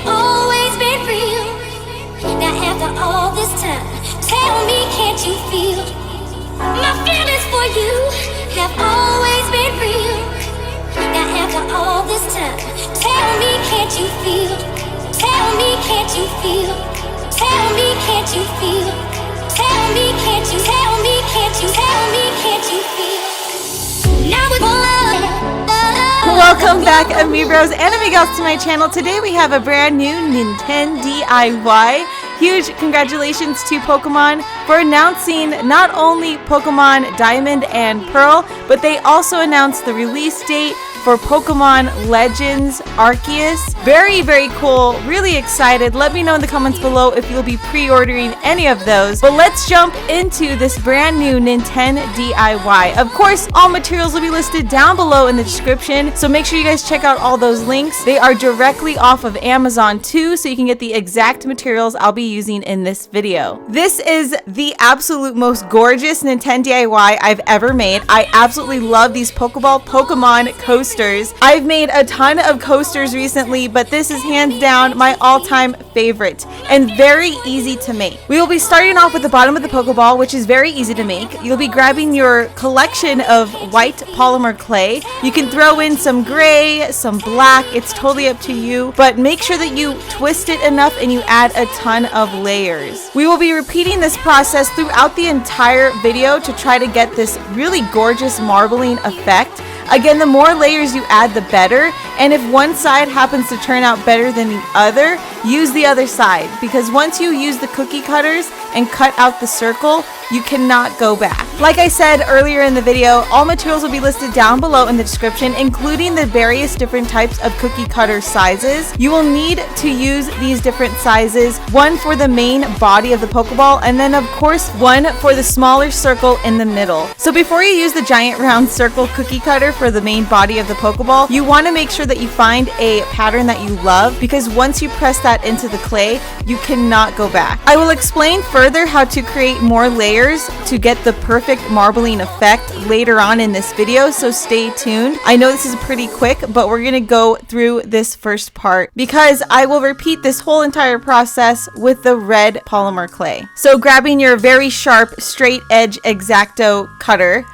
have always been real. Now after all this time, tell me, can't you feel? My feelings for you have always been real. Now after all this time, tell me, can't you feel? Tell me, can't you feel? Tell me, can't you feel? Tell me, can't you? Tell me, can't you? Tell me, can't you feel? Now we're Welcome back, amigos and amigos, to my channel. Today we have a brand new Nintendo DIY. Huge congratulations to Pokemon for announcing not only Pokemon Diamond and Pearl, but they also announced the release date for Pokemon Legends Arceus. Very, very cool. Really excited. Let me know in the comments below if you'll be pre-ordering any of those. But let's jump into this brand new Nintendo DIY. Of course, all materials will be listed down below in the description, so make sure you guys check out all those links. They are directly off of Amazon too, so you can get the exact materials I'll be using in this video. This is the absolute most gorgeous Nintendo DIY I've ever made. I absolutely love these Pokeball Pokemon coasters. I've made a ton of coasters recently, but this is hands down my all-time favorite and very easy to make. We will be starting off with the bottom of the Pokeball, which is very easy to make. You'll be grabbing your collection of white polymer clay. You can throw in some gray, some black, it's totally up to you, but make sure that you twist it enough and you add a ton of layers. We will be repeating this process throughout the entire video to try to get this really gorgeous marbling effect. Again, the more layers you add, the better. And if one side happens to turn out better than the other, use the other side. Because once you use the cookie cutters and cut out the circle, you cannot go back. Like I said earlier in the video, all materials will be listed down below in the description, including the various different types of cookie cutter sizes. You will need to use these different sizes, one for the main body of the Pokeball, and then of course one for the smaller circle in the middle. So before you use the giant round circle cookie cutter for the main body of the Pokeball, you want to make sure that you find a pattern that you love, because once you press that into the clay, you cannot go back. I will explain further how to create more layers to get the perfect marbling effect later on in this video, so stay tuned. I know this is pretty quick, but we're gonna go through this first part because I will repeat this whole entire process with the red polymer clay. So grabbing your very sharp straight edge X-Acto cutter,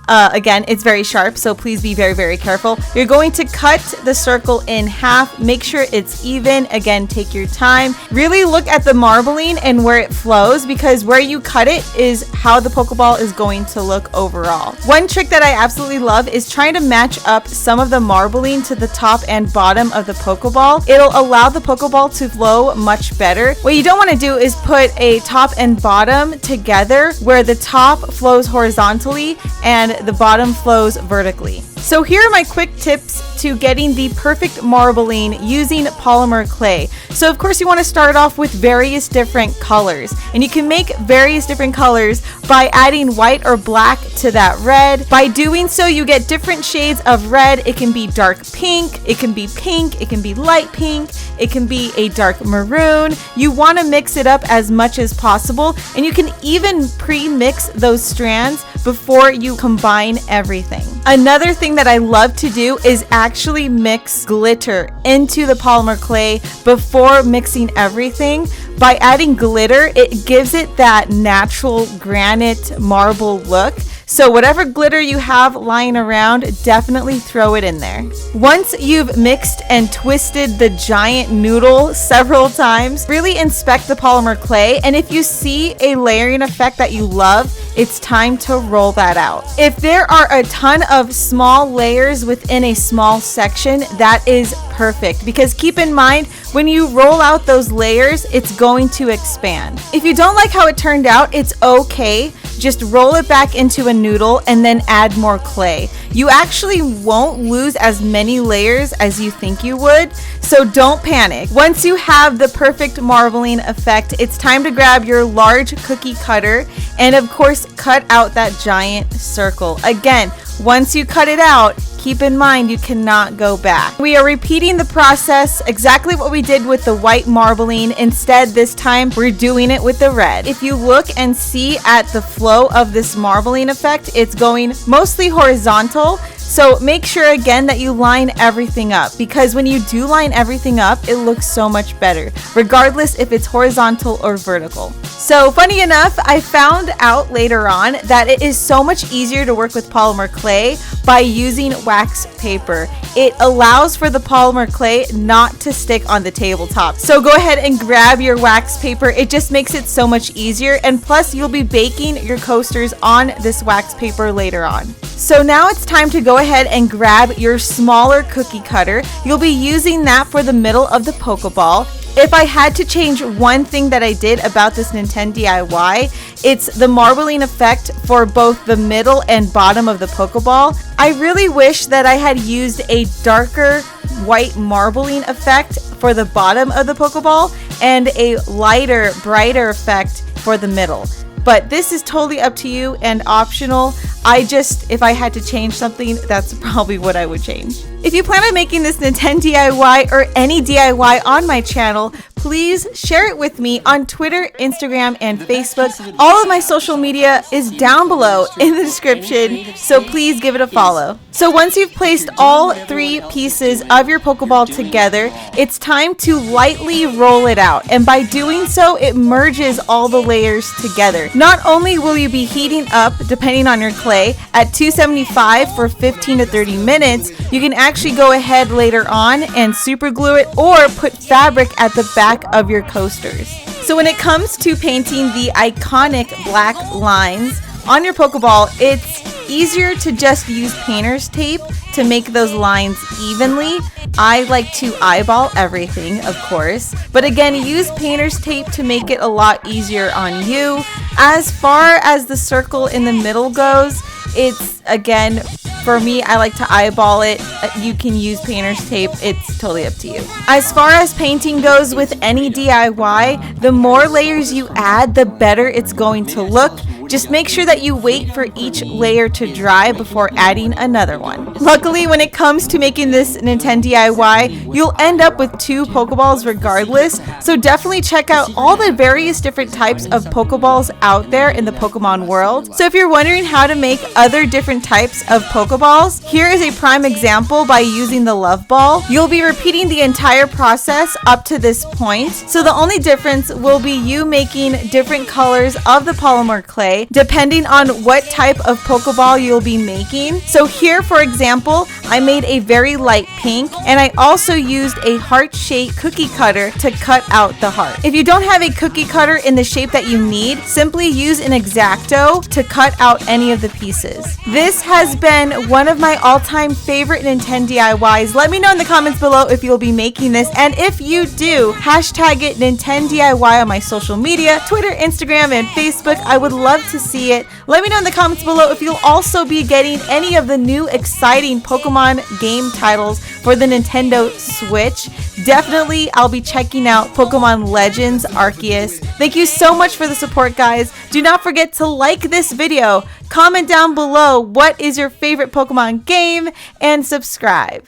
again, it's very sharp, so please be very, very careful. You're going to cut the circle in half. Make sure it's even. Again, take your time. Really look at the marbling and where it flows, because where you cut it is how the Pokeball is going to look overall. One trick that I absolutely love is trying to match up some of the marbling to the top and bottom of the Pokeball. It'll allow the Pokeball to flow much better. What you don't want to do is put a top and bottom together where the top flows horizontally and the bottom flows vertically. So here are my quick tips to getting the perfect marbling using polymer clay. So of course you want to start off with various different colors, and you can make various different colors by adding white or black to that red. By doing so, you get different shades of red. It can be dark pink, it can be pink, it can be light pink, it can be a dark maroon. You want to mix it up as much as possible, and you can even pre-mix those strands before you combine everything. Another thing that I love to do is actually mix glitter into the polymer clay before mixing everything. By adding glitter, it gives it that natural granite marble look. So whatever glitter you have lying around, definitely throw it in there. Once you've mixed and twisted the giant noodle several times, really inspect the polymer clay, and if you see a layering effect that you love, it's time to roll that out. If there are a ton of small layers within a small section, that is perfect, because keep in mind, when you roll out those layers, it's going to expand. If you don't like how it turned out, it's okay. Just roll it back into a noodle and then add more clay. You actually won't lose as many layers as you think you would, so don't panic. Once you have the perfect marbling effect, it's time to grab your large cookie cutter and of course cut out that giant circle. Again, once you cut it out, keep in mind you cannot go back. We are repeating the process, exactly what we did with the white marbling. Instead, this time we're doing it with the red. If you look and see at the flow of this marbling effect, it's going mostly horizontal. So make sure again that you line everything up, because when you do line everything up, it looks so much better, regardless if it's horizontal or vertical. So funny enough, I found out later on that it is so much easier to work with polymer clay by using wax paper. It allows for the polymer clay not to stick on the tabletop. So go ahead and grab your wax paper. It just makes it so much easier, and plus you'll be baking your coasters on this wax paper later on. So now it's time to go ahead and grab your smaller cookie cutter. You'll be using that for the middle of the pokeball. If I had to change one thing that I did about this Nintendo DIY, it's the marbling effect for both the middle and bottom of the pokeball. I really wish that I had used a darker white marbling effect for the bottom of the pokeball and a lighter, brighter effect for the middle. But this is totally up to you and optional. If I had to change something, that's probably what I would change. If you plan on making this Nintendo DIY or any DIY on my channel, please share it with me on Twitter, Instagram, and Facebook. All of my social media is down below in the description, so please give it a follow. So once you've placed all 3 pieces of your Pokeball together, it's time to lightly roll it out. And by doing so, it merges all the layers together. Not only will you be heating up, depending on your clay, at 275 for 15 to 30 minutes, you can actually go ahead later on and super glue it or put fabric at the back of your coasters. So when it comes to painting the iconic black lines on your Pokeball, it's easier to just use painter's tape to make those lines evenly. I like to eyeball everything, of course, but again, use painter's tape to make it a lot easier on you. As far as the circle in the middle goes, it's, again, for me, I like to eyeball it. You can use painter's tape. It's totally up to you. As far as painting goes with any DIY, the more layers you add, the better it's going to look. Just make sure that you wait for each layer to dry before adding another one. Luckily, when it comes to making this Nintendo DIY, you'll end up with 2 Pokeballs regardless, so definitely check out all the various different types of Pokeballs out there in the Pokemon world. So if you're wondering how to make other different types of Pokeballs, here is a prime example by using the Love Ball. You'll be repeating the entire process up to this point, so the only difference will be you making different colors of the polymer clay depending on what type of Pokeball you'll be making. So here, for example, I made a very light pink, and I also used a heart-shaped cookie cutter to cut out the heart. If you don't have a cookie cutter in the shape that you need, simply use an X-Acto to cut out any of the pieces. This has been one of my all-time favorite Nintendo DIYs. Let me know in the comments below if you'll be making this, and if you do, hashtag it Nintendo DIY on my social media, Twitter, Instagram, and Facebook. I would love to see it. Let me know in the comments below if you'll also be getting any of the new exciting Pokemon game titles for the Nintendo Switch. Definitely, I'll be checking out Pokemon Legends Arceus. Thank you so much for the support, guys. Do not forget to like this video, comment down below what is your favorite Pokemon game, and subscribe.